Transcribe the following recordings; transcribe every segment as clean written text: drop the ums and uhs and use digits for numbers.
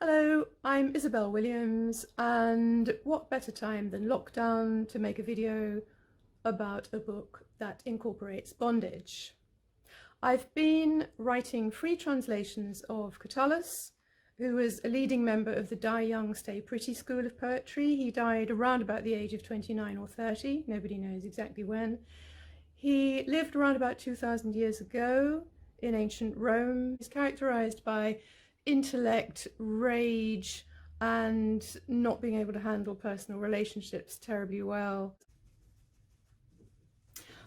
Hello, I'm Isobel Williams, and what better time than lockdown to make a video about a book that incorporates bondage. I've been writing free translations of Catullus, who was a leading member of the Die Young Stay Pretty school of poetry. He died around about the age of 29 or 30, nobody knows exactly when. He lived around about 2,000 years ago in ancient Rome. He's characterized by intellect, rage, and not being able to handle personal relationships terribly well.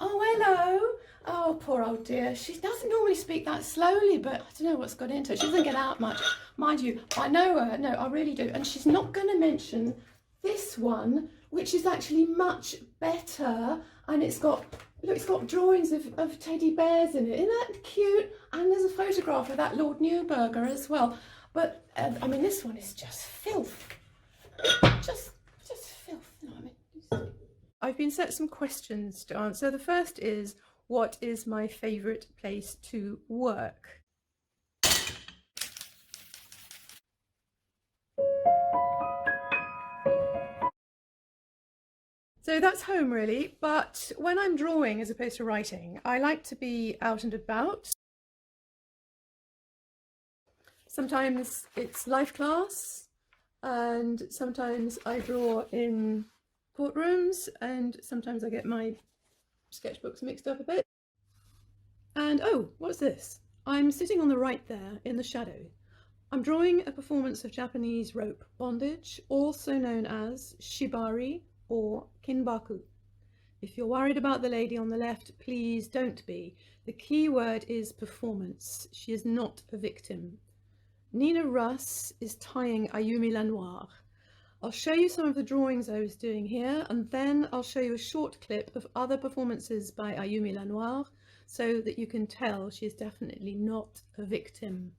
Oh, hello. Oh, poor old dear. She doesn't normally speak that slowly, but I don't know what's got into her. She doesn't get out much. Mind you, I know her. No, I really do. And she's not going to mention this one, which is actually much better. And it's got, look, it's got drawings of teddy bears in it. Isn't that cute? And there's a photograph of that Lord Newburger as well. But, I mean, this one is just filth. Just filth. You know what I mean? I've been set some questions to answer. The first is, what is my favourite place to work? So that's home really, but when I'm drawing as opposed to writing, I like to be out and about. Sometimes it's life class, and sometimes I draw in courtrooms, and sometimes I get my sketchbooks mixed up a bit. And oh, what's this? I'm sitting on the right there in the shadow. I'm drawing a performance of Japanese rope bondage, also known as shibari or kinbaku. If you're worried about the lady on the left, please don't be. The key word is performance. She is not a victim. Nina Russ is tying Ayumi Lanoir. I'll show you some of the drawings I was doing here, and then I'll show you a short clip of other performances by Ayumi Lanoir so that you can tell she is definitely not a victim.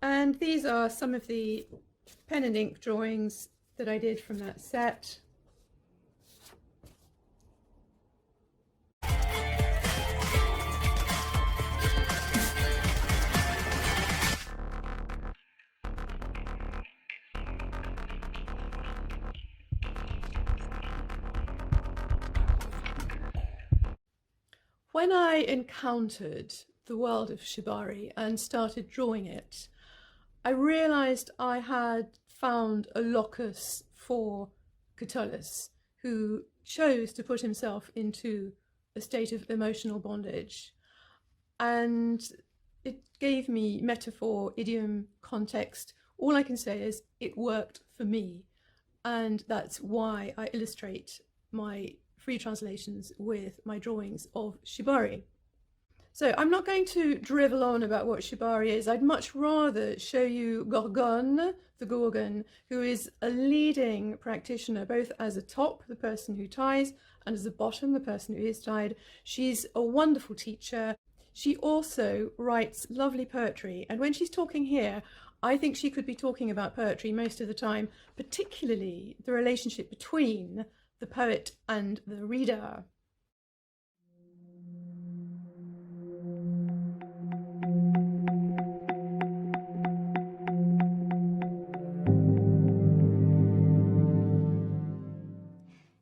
And these are some of the pen and ink drawings that I did from that set. When I encountered the world of Shibari and started drawing it, I realized I had found a locus for Catullus, who chose to put himself into a state of emotional bondage. And it gave me metaphor, idiom, context. All I can say is it worked for me. And that's why I illustrate my free translations with my drawings of Shibari. So I'm not going to drivel on about what Shibari is. I'd much rather show you Gorgone, the Gorgon, who is a leading practitioner, both as a top, the person who ties, and as a bottom, the person who is tied. She's a wonderful teacher. She also writes lovely poetry. And when she's talking here, I think she could be talking about poetry most of the time, particularly the relationship between the poet and the reader.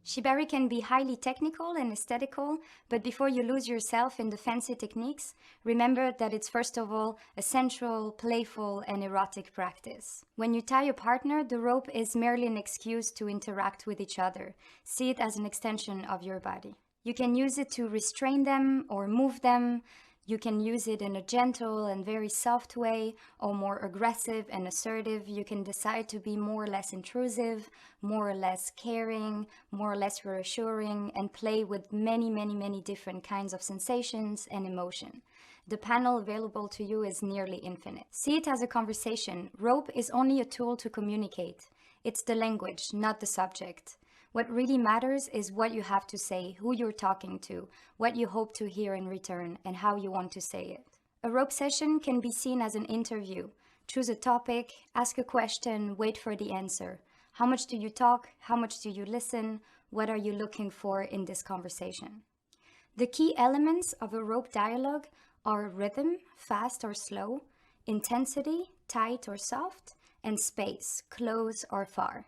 Shibari can be highly technical and aesthetical, but before you lose yourself in the fancy techniques, remember that it's first of all a sensual, playful, and erotic practice. When you tie a partner, the rope is merely an excuse to interact with each other. See it as an extension of your body. You can use it to restrain them or move them. You can use it in a gentle and very soft way, or more aggressive and assertive. You can decide to be more or less intrusive, more or less caring, more or less reassuring, and play with many different kinds of sensations and emotion. The panel available to you is nearly infinite. See it as a conversation. Rope is only a tool to communicate. It's the language, not the subject. What really matters is what you have to say, who you're talking to, what you hope to hear in return, and how you want to say it. A rope session can be seen as an interview. Choose a topic, ask a question, wait for the answer. How much do you talk? How much do you listen? What are you looking for in this conversation? The key elements of a rope dialogue are rhythm, fast or slow, intensity, tight or soft, and space, close or far.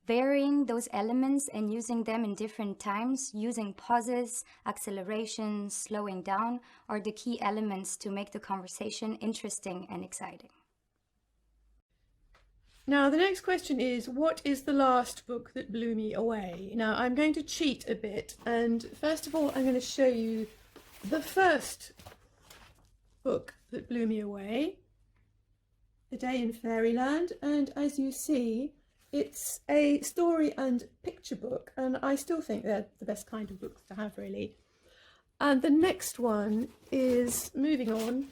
Varying those elements and using them in different times, using pauses, acceleration, slowing down, are the key elements to make the conversation interesting and exciting. Now, the next question is, what is the last book that blew me away? Now, I'm going to cheat a bit, and first of all, I'm going to show you the first book that blew me away, A Day in Fairyland, and as you see, it's a story and picture book, and I still think they're the best kind of books to have, really. And the next one is, moving on,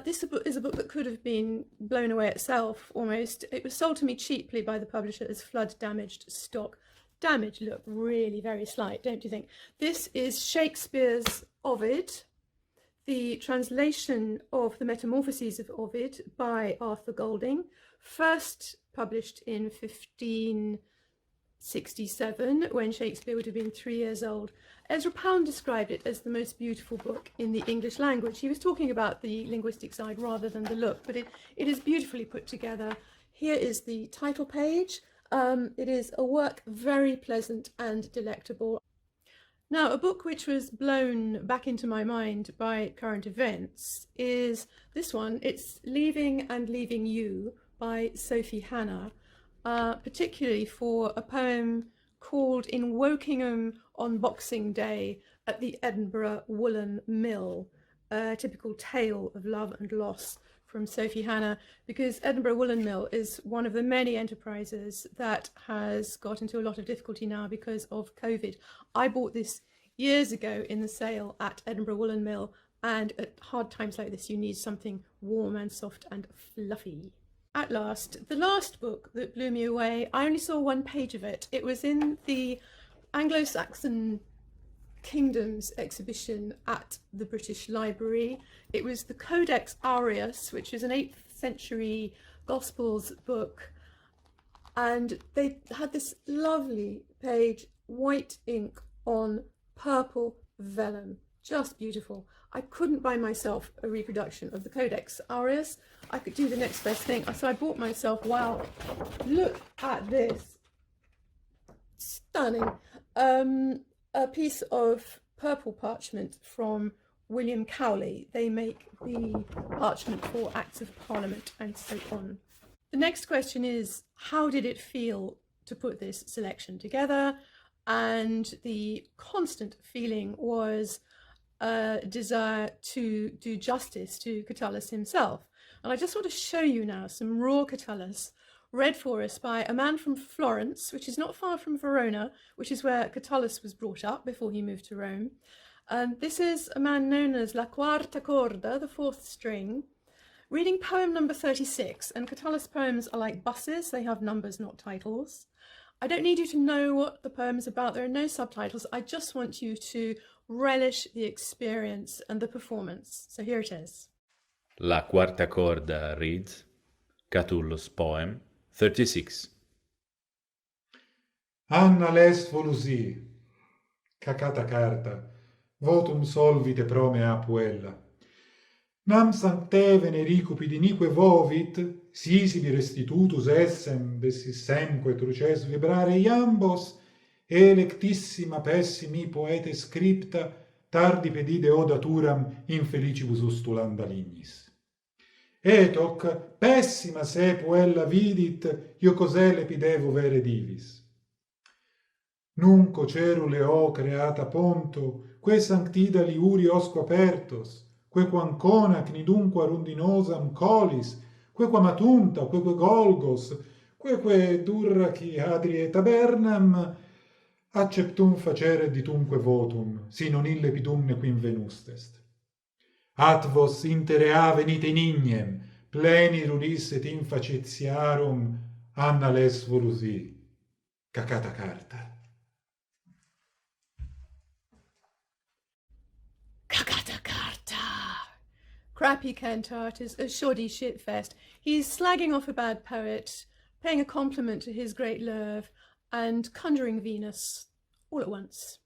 this is a book that could have been blown away itself, almost. It was sold to me cheaply by the publisher as flood-damaged stock. Damage look really very slight, don't you think? This is Shakespeare's Ovid, the translation of the Metamorphoses of Ovid by Arthur Golding, first published in 1567, when Shakespeare would have been 3 years old. Ezra Pound described it as the most beautiful book in the English language. He was talking about the linguistic side rather than the look, but it is beautifully put together. Here is the title page. It is a work very pleasant and delectable. Now, a book which was blown back into my mind by current events is this one. It's Leaving and Leaving You by Sophie Hannah, particularly for a poem called In Wokingham on Boxing Day at the Edinburgh Woolen Mill, a typical tale of love and loss from Sophie Hannah, because Edinburgh Woolen Mill is one of the many enterprises that has got into a lot of difficulty now because of COVID. I bought this years ago in the sale at Edinburgh Woolen Mill, and at hard times like this you need something warm and soft and fluffy. At last, the last book that blew me away, I only saw one page of it. It was in the Anglo-Saxon Kingdoms exhibition at the British Library. It was the Codex Arias, which is an 8th century Gospels book, and they had this lovely page, white ink on purple vellum, just beautiful. I couldn't buy myself a reproduction of the Codex Arias. I could do the next best thing, so I bought myself, wow, look at this, stunning, a piece of purple parchment from William Cowley. They make the parchment for Acts of Parliament and so on. The next question is, how did it feel to put this selection together? And the constant feeling was a desire to do justice to Catullus himself. And I just want to show you now some raw Catullus, read for us by a man from Florence, which is not far from Verona, which is where Catullus was brought up before he moved to Rome. And this is a man known as La Quarta Corda, the fourth string, reading poem number 36. And Catullus poems are like buses, they have numbers, not titles. I don't need you to know what the poem is about, there are no subtitles. I just want you to relish the experience and the performance. So here it is. La Quarta Corda reads Catullus poem 36. Anna les volusi, cacata carta, votum solvite promea puella. Nam sancte venericupi dinique vovit, sisibi restitutus essem, besissemque truces vibrare iambos, electissima pessimi poete scripta, tardi pedide odaturam infelicibus ustulanda lignis. Et hoc pessima se puella vidit, io cos'è lepidevo vere divis. Nunc cerule o creata ponto, que sanctida liuri osco apertos, queque ancona cnidunque arundinosam colis, queque matunta, queque golgos, queque durraci adrie tabernam, acceptum facere ditunque votum, si non ille pidumne quin venust est. At vos interea venite in ignem, pleni rudis et infacetiarum, Anna les volusi, cacata carta. Cacata carta! Crappy Kentart is a shoddy shitfest. He's slagging off a bad poet, paying a compliment to his great Lerve, and conjuring Venus all at once.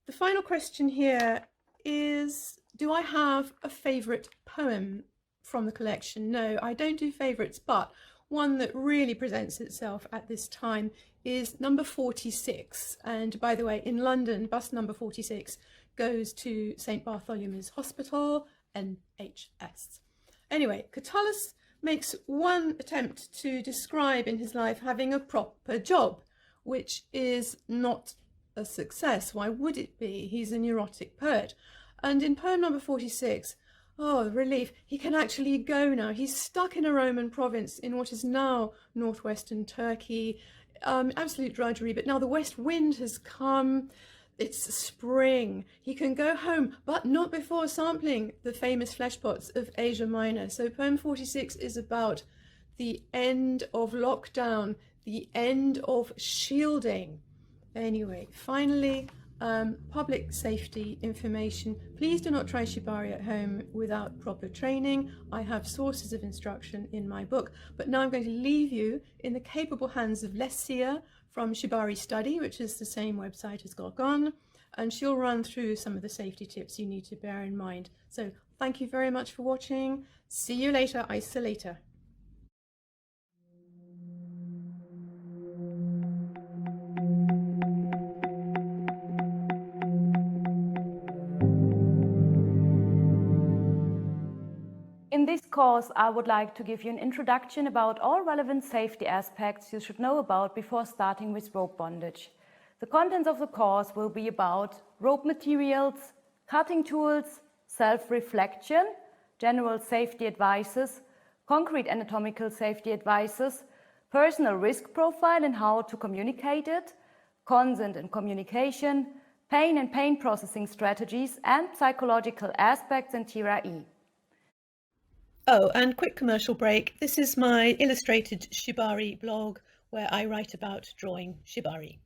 The final question here is, do I have a favourite poem from the collection. No, I don't do favourites, but one that really presents itself at this time is number 46. And by the way, in London, bus number 46 goes to St Bartholomew's Hospital, NHS. Anyway, Catullus makes one attempt to describe in his life having a proper job, which is not a success. Why would it be? He's a neurotic poet. And in poem number 46, oh, relief, he can actually go now. He's stuck in a Roman province in what is now northwestern Turkey. Absolute drudgery, but now the west wind has come. It's spring. He can go home, but not before sampling the famous flesh pots of Asia Minor. So poem 46 is about the end of lockdown, the end of shielding. Anyway, finally, public safety information. Please do not try Shibari at home without proper training. I have sources of instruction in my book, but now I'm going to leave you in the capable hands of Lessia from Shibari Study, which is the same website as Gorgon, and she'll run through some of the safety tips you need to bear in mind. So thank you very much for watching. See you later, Isolator. In this course, I would like to give you an introduction about all relevant safety aspects you should know about before starting with rope bondage. The contents of the course will be about rope materials, cutting tools, self-reflection, general safety advices, concrete anatomical safety advices, personal risk profile and how to communicate it, consent and communication, pain and pain processing strategies, and psychological aspects in Tira E. Oh, and quick commercial break. This is my illustrated Shibari blog where I write about drawing Shibari.